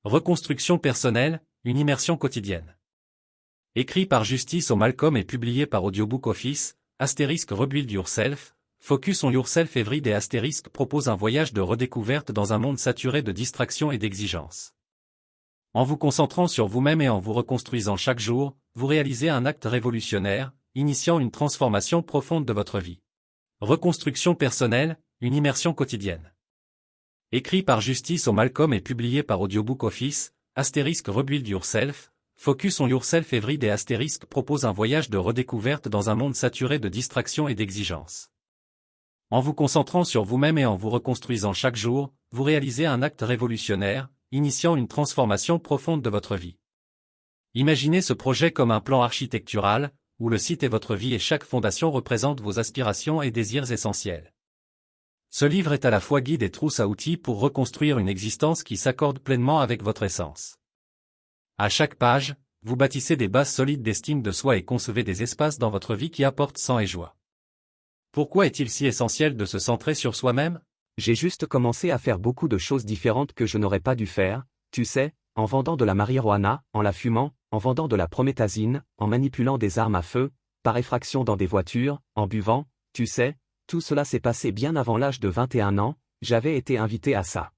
Reconstruction personnelle, une immersion quotidienne. Écrit par Justice au Malcolm et publié par Audiobook Office, Rebuild Yourself, Focus on Yourself Everyday * propose un voyage de redécouverte dans un monde saturé de distractions et d'exigences. En vous concentrant sur vous-même et en vous reconstruisant chaque jour, vous réalisez un acte révolutionnaire, initiant une transformation profonde de votre vie. Reconstruction personnelle, une immersion quotidienne. Écrit par Justice au Malcolm et publié par Audiobook Office, Rebuild Yourself, Focus on Yourself Everyday * propose un voyage de redécouverte dans un monde saturé de distractions et d'exigences. En vous concentrant sur vous-même et en vous reconstruisant chaque jour, vous réalisez un acte révolutionnaire, initiant une transformation profonde de votre vie. Imaginez ce projet comme un plan architectural, où le site est votre vie et chaque fondation représente vos aspirations et désirs essentiels. Ce livre est à la fois guide et trousse à outils pour reconstruire une existence qui s'accorde pleinement avec votre essence. À chaque page, vous bâtissez des bases solides d'estime de soi et concevez des espaces dans votre vie qui apportent sang et joie. Pourquoi est-il si essentiel de se centrer sur soi-même ? J'ai juste commencé à faire beaucoup de choses différentes que je n'aurais pas dû faire, tu sais, en vendant de la marijuana, en la fumant, en vendant de la prométhazine, en manipulant des armes à feu, par effraction dans des voitures, en buvant, tu sais, tout cela s'est passé bien avant l'âge de 21 ans, j'avais été invité à ça.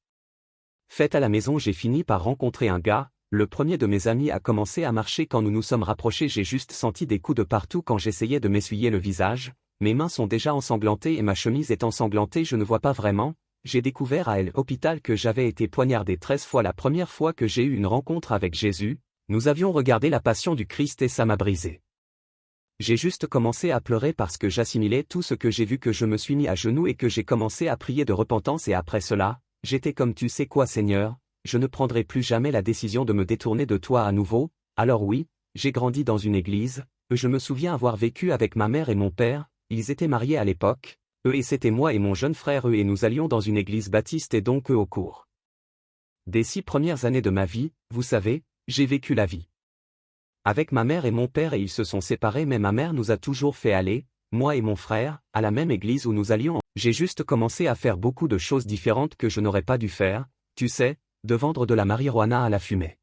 Fête à la maison, j'ai fini par rencontrer un gars, le premier de mes amis a commencé à marcher quand nous nous sommes rapprochés, j'ai juste senti des coups de partout quand j'essayais de m'essuyer le visage. Mes mains sont déjà ensanglantées et ma chemise est ensanglantée, je ne vois pas vraiment. J'ai découvert à l'hôpital que j'avais été poignardé 13 fois la première fois que j'ai eu une rencontre avec Jésus. Nous avions regardé la passion du Christ et ça m'a brisé. J'ai juste commencé à pleurer parce que j'assimilais tout ce que j'ai vu, que je me suis mis à genoux et que j'ai commencé à prier de repentance et après cela, j'étais comme tu sais quoi Seigneur, je ne prendrai plus jamais la décision de me détourner de toi à nouveau. Alors oui, j'ai grandi dans une église, je me souviens avoir vécu avec ma mère et mon père. Ils étaient mariés à l'époque, eux et c'était moi et mon jeune frère et nous allions dans une église baptiste et donc au cours des 6 premières années de ma vie, vous savez, j'ai vécu la vie avec ma mère et mon père et ils se sont séparés mais ma mère nous a toujours fait aller, moi et mon frère, à la même église où nous allions. J'ai juste commencé à faire beaucoup de choses différentes que je n'aurais pas dû faire, tu sais, de vendre de la marijuana à la fumée.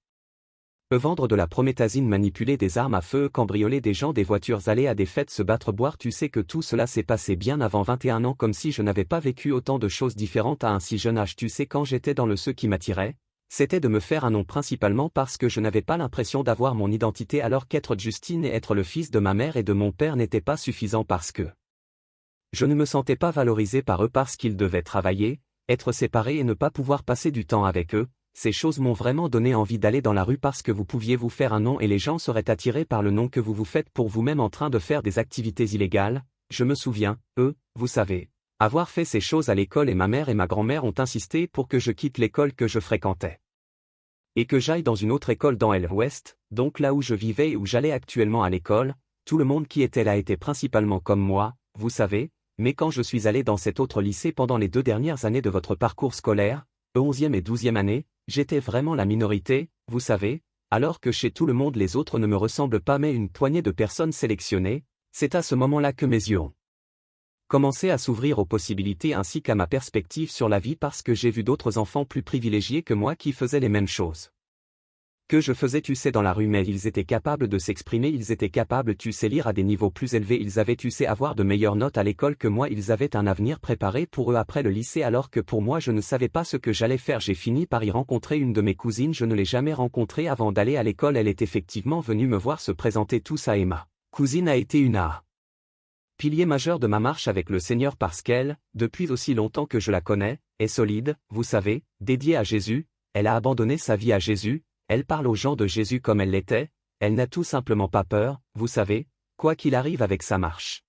Vendre de la prométhazine, manipuler des armes à feu, cambrioler des gens, des voitures, aller à des fêtes, se battre, boire, tu sais que tout cela s'est passé bien avant 21 ans comme si je n'avais pas vécu autant de choses différentes à un si jeune âge. Tu sais, quand j'étais dans ce qui m'attirait, c'était de me faire un nom principalement parce que je n'avais pas l'impression d'avoir mon identité alors qu'être Justine et être le fils de ma mère et de mon père n'était pas suffisant parce que je ne me sentais pas valorisé par eux parce qu'ils devaient travailler, être séparés et ne pas pouvoir passer du temps avec eux. Ces choses m'ont vraiment donné envie d'aller dans la rue parce que vous pouviez vous faire un nom et les gens seraient attirés par le nom que vous vous faites pour vous-même en train de faire des activités illégales. Je me souviens, vous savez, avoir fait ces choses à l'école et ma mère et ma grand-mère ont insisté pour que je quitte l'école que je fréquentais. Et que j'aille dans une autre école dans l'Ouest, donc là où je vivais et où j'allais actuellement à l'école. Tout le monde qui était là était principalement comme moi, vous savez, mais quand je suis allé dans cet autre lycée pendant les 2 dernières années de votre parcours scolaire, 11e et 12e année, j'étais vraiment la minorité, vous savez, alors que chez tout le monde les autres ne me ressemblent pas mais une poignée de personnes sélectionnées. C'est à ce moment-là que mes yeux ont commencé à s'ouvrir aux possibilités ainsi qu'à ma perspective sur la vie parce que j'ai vu d'autres enfants plus privilégiés que moi qui faisaient les mêmes choses que je faisais, tu sais, dans la rue, mais ils étaient capables de s'exprimer, ils étaient capables, tu sais, lire à des niveaux plus élevés, ils avaient, tu sais, avoir de meilleures notes à l'école que moi, ils avaient un avenir préparé pour eux après le lycée alors que pour moi je ne savais pas ce que j'allais faire. J'ai fini par y rencontrer une de mes cousines, je ne l'ai jamais rencontrée avant d'aller à l'école, elle est effectivement venue me voir se présenter, tout ça et ma cousine a été une pilier majeur de ma marche avec le Seigneur parce qu'elle, depuis aussi longtemps que je la connais, est solide, vous savez, dédiée à Jésus, elle a abandonné sa vie à Jésus. Elle parle aux gens de Jésus comme elle l'était, elle n'a tout simplement pas peur, vous savez, quoi qu'il arrive avec sa marche.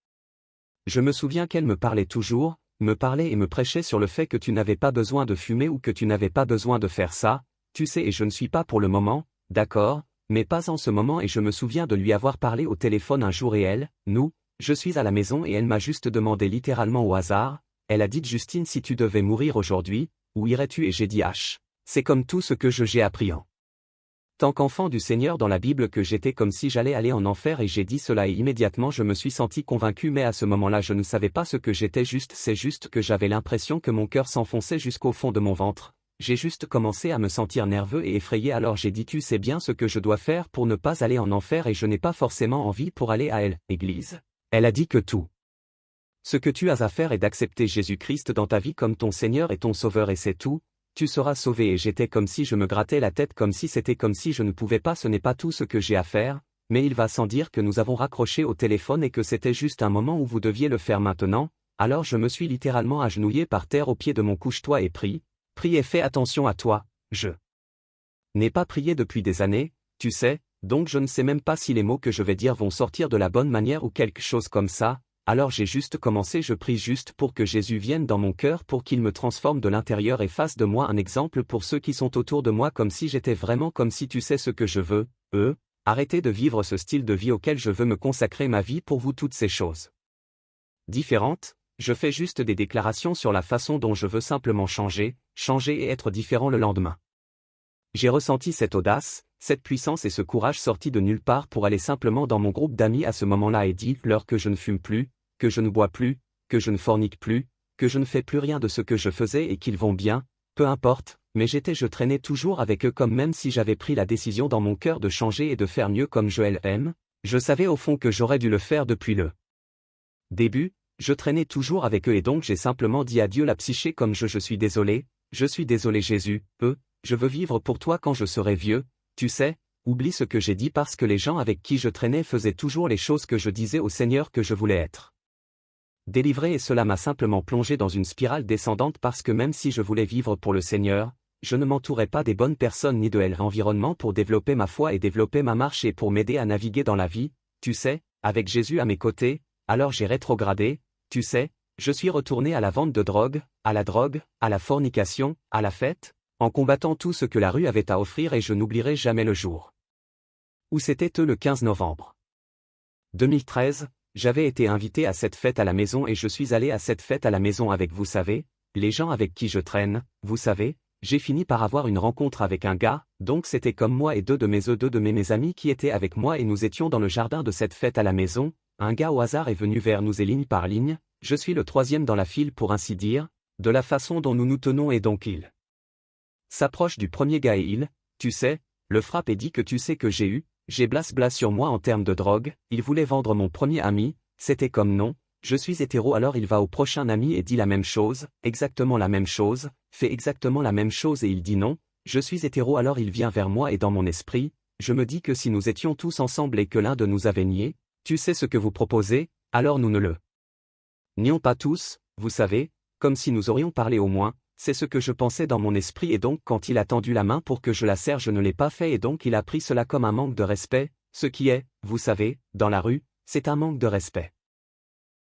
Je me souviens qu'elle me parlait toujours, me parlait et me prêchait sur le fait que tu n'avais pas besoin de fumer ou que tu n'avais pas besoin de faire ça, tu sais, et je ne suis pas pour le moment, d'accord, mais pas en ce moment et je me souviens de lui avoir parlé au téléphone un jour et elle, je suis à la maison et elle m'a juste demandé littéralement au hasard, elle a dit Justine si tu devais mourir aujourd'hui, où irais-tu et j'ai dit c'est comme tout ce que j'ai appris en tant qu'enfant du Seigneur dans la Bible que j'étais comme si j'allais aller en enfer et j'ai dit cela et immédiatement je me suis senti convaincu mais à ce moment-là je ne savais pas ce que j'étais c'est juste que j'avais l'impression que mon cœur s'enfonçait jusqu'au fond de mon ventre. j'ai juste commencé à me sentir nerveux et effrayé alors j'ai dit tu sais bien ce que je dois faire pour ne pas aller en enfer et je n'ai pas forcément envie pour aller à l'église. Elle a dit que tout ce que tu as à faire est d'accepter Jésus-Christ dans ta vie comme ton Seigneur et ton Sauveur et c'est tout, tu seras sauvé et j'étais comme si je me grattais la tête comme si c'était comme si je ne pouvais pas ce n'est pas tout ce que j'ai à faire, mais il va sans dire que nous avons raccroché au téléphone et que c'était juste un moment où vous deviez le faire maintenant, alors je me suis littéralement agenouillé par terre au pied de mon couche-toi et prie et fais attention à toi, je n'ai pas prié depuis des années, tu sais, donc je ne sais même pas si les mots que je vais dire vont sortir de la bonne manière ou quelque chose comme ça, alors j'ai juste commencé je prie juste pour que Jésus vienne dans mon cœur pour qu'il me transforme de l'intérieur et fasse de moi un exemple pour ceux qui sont autour de moi comme si j'étais vraiment comme si tu sais ce que je veux, arrêtez de vivre ce style de vie auquel je veux me consacrer ma vie pour vous toutes ces choses différentes, je fais juste des déclarations sur la façon dont je veux simplement changer et être différent le lendemain. J'ai ressenti cette audace, cette puissance et ce courage sorti de nulle part pour aller simplement dans mon groupe d'amis à ce moment-là et dire-leur que je ne fume plus, que je ne bois plus, que je ne fornique plus, que je ne fais plus rien de ce que je faisais et qu'ils vont bien, peu importe, mais je traînais toujours avec eux comme même si j'avais pris la décision dans mon cœur de changer et de faire mieux comme Joël aime, je savais au fond que j'aurais dû le faire depuis le début, je traînais toujours avec eux et donc j'ai simplement dit à Dieu la psyché comme je suis désolé Jésus, je veux vivre pour toi quand je serai vieux, tu sais, oublie ce que j'ai dit parce que les gens avec qui je traînais faisaient toujours les choses que je disais au Seigneur que je voulais être délivré et cela m'a simplement plongé dans une spirale descendante parce que même si je voulais vivre pour le Seigneur, je ne m'entourais pas des bonnes personnes ni de l'environnement pour développer ma foi et développer ma marche et pour m'aider à naviguer dans la vie, tu sais, avec Jésus à mes côtés, alors j'ai rétrogradé, tu sais, je suis retourné à la vente de drogue, à la fornication, à la fête, en combattant tout ce que la rue avait à offrir et je n'oublierai jamais le jour où c'était le 15 novembre 2013, j'avais été invité à cette fête à la maison et je suis allé à cette fête à la maison avec vous savez, les gens avec qui je traîne, vous savez, j'ai fini par avoir une rencontre avec un gars, donc c'était comme moi et deux de mes amis qui étaient avec moi et nous étions dans le jardin de cette fête à la maison, un gars au hasard est venu vers nous et ligne par ligne, je suis le troisième dans la file pour ainsi dire, de la façon dont nous nous tenons et donc il s'approche du premier gars et il, tu sais, le frappe et dit que tu sais que j'ai blas sur moi en termes de drogue, il voulait vendre mon premier ami, c'était comme non, je suis hétéro alors il va au prochain ami et dit la même chose, exactement la même chose, fait exactement la même chose et il dit non, je suis hétéro alors il vient vers moi et dans mon esprit, je me dis que si nous étions tous ensemble et que l'un de nous avait nié, tu sais ce que vous proposez, alors nous ne le nions pas tous, vous savez, comme si nous aurions parlé au moins, c'est ce que je pensais dans mon esprit et donc quand il a tendu la main pour que je la serre je ne l'ai pas fait et donc il a pris cela comme un manque de respect, ce qui est, vous savez, dans la rue, c'est un manque de respect.